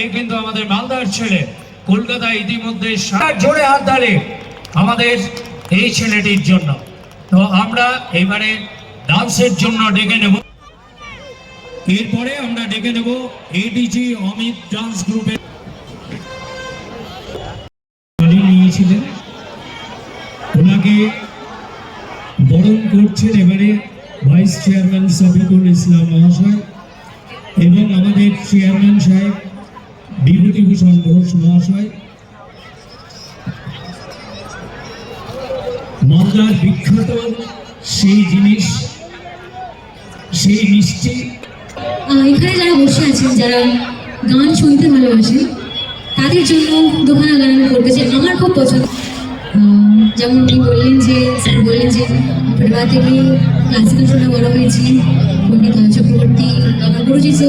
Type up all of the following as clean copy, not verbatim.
এ কিন্তু আমাদের মালদার ছেলে, কলকাতায় ইতিমধ্যে জোরে হাত তালি আমাদের এই ছেলেটির জন্য। তো আমরা এবারে ডান্সের জন্য ডেকে নেব, এরপরে আমরা ডেকে নেব এডিজি অমিত ডান্স গ্রুপের নিয়েছিলেন, ওনাকে বরণ করছেন এবারে ভাইস চেয়ারম্যান শফিকুল ইসলাম মহাশয় এবং আমাদের চেয়ারম্যান সাহেব বিভূতিভূষণ ঘোষ মহাশয়। মালদার বিখ্যাত সেই জিনিস, সেই মিষ্টি। এখানে যারা বসে আছেন, যারা গান শুনতে ভালোবাসেন, তাদের জন্য দুখানা গান আমি করতে চাই, আমার খুব পছন্দ। যেমন উনি বললেন যে পরিবার থেকে ক্লাসিক্যাল শুনে বড় হয়েছি, পণ্ডিত চক্রবর্তী আমার গুরুজি। তো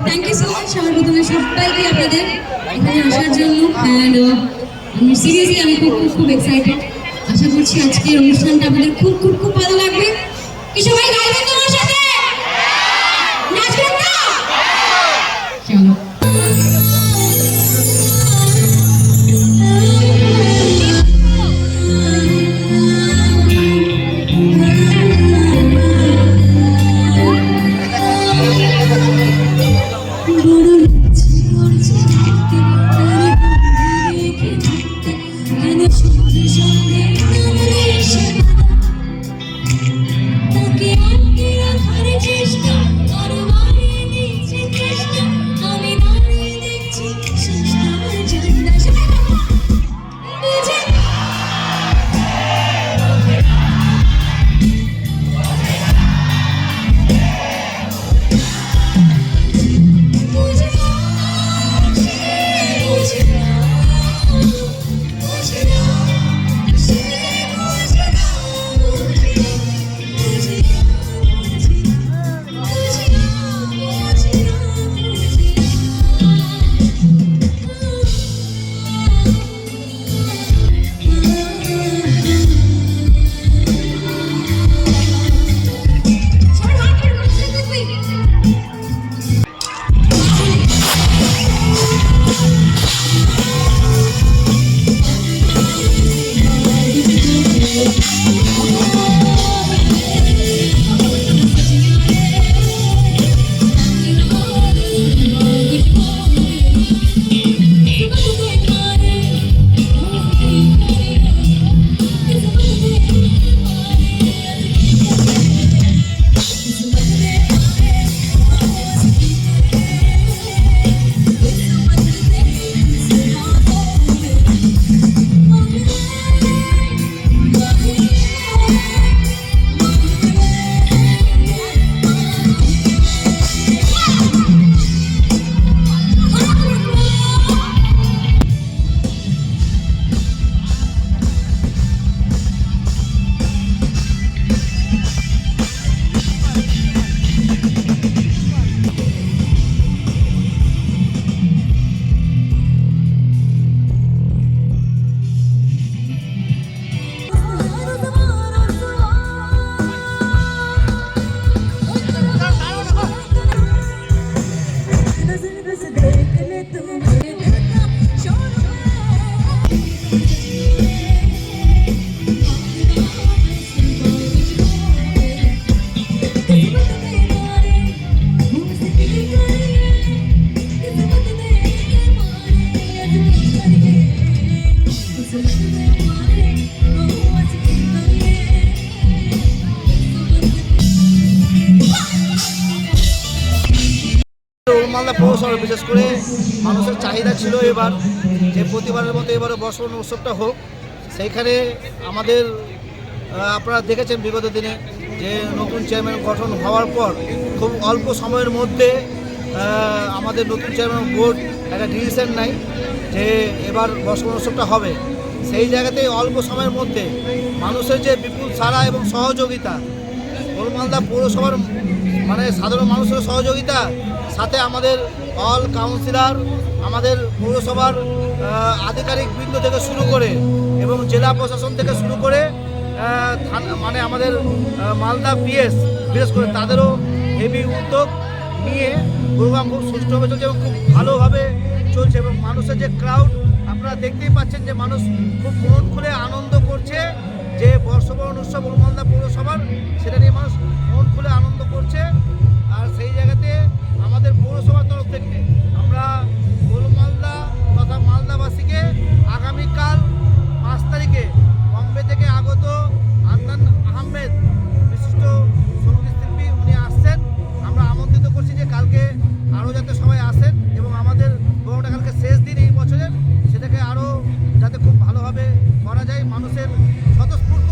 থ্যাংক ইউ সো মাচ আমার প্রথমে সবাইকে আপনাদের এখানে আসার জন্য। অ্যান্ড আমি সিরিয়াসলি আমি খুব এক্সাইটেড। আশা করছি আজকের অনুষ্ঠানটা আপনাদের খুব খুব খুব ভালো লাগবে। কি সবাই গাইবেন তোমার সাথে? নাচবেন না? চলো। বিশেষ করে মানুষের চাহিদা ছিল এবার যে প্রতিবারের মতো এবারও বর্ষবরণ উৎসবটা হোক। সেইখানে আমাদের আপনারা দেখেছেন বিগত দিনে যে নতুন চেয়ারম্যান গঠন হওয়ার পর খুব অল্প সময়ের মধ্যে আমাদের নতুন চেয়ারম্যান বোর্ড একটা ডিসিশন নেয় যে এবার বর্ষবরণ উৎসবটা হবে। সেই জায়গাতে অল্প সময়ের মধ্যে মানুষের যে বিপুল সাড়া এবং সহযোগিতা, গোলমালদা পৌরসভার মানে সাধারণ মানুষের সহযোগিতা, সাথে আমাদের অল কাউন্সিলর, আমাদের পৌরসভার আধিকারিক বৃন্দ থেকে শুরু করে এবং জেলা প্রশাসন থেকে শুরু করে মানে আমাদের মালদা পিএস বিশেষ করে তাদেরও হেভি উদ্যোগ নিয়ে প্রোগ্রাম খুব সুষ্ঠুভাবে চলছে এবং খুব ভালোভাবে চলছে। এবং মানুষের যে ক্রাউড আপনারা দেখতেই পাচ্ছেন যে মানুষ খুব মন খুলে আনন্দ করছে যে বর্ষবরণ উৎসব গোলমালদা পৌরসভার, সেটা নিয়ে মানুষ মন খুলে আনন্দ করছে। আর সেই জায়গাতে আমাদের পৌরসভার তরফ থেকে আমরা গোলমালদা তথা মালদাবাসীকে আগামীকাল 5 তারিখে বম্বে থেকে আগত আদনান আহমেদ বিশিষ্ট সঙ্গীত শিল্পী উনি আসছেন, আমরা আমন্ত্রিত করছি যে কালকে আরও যাতে সবাই আসেন এবং আমাদের বড়টা কালকে শেষ দিন এই বছরের, সেটাকে আরও যাতে খুব ভালোভাবে করা যায়। মানুষের স্বতঃস্ফূর্ত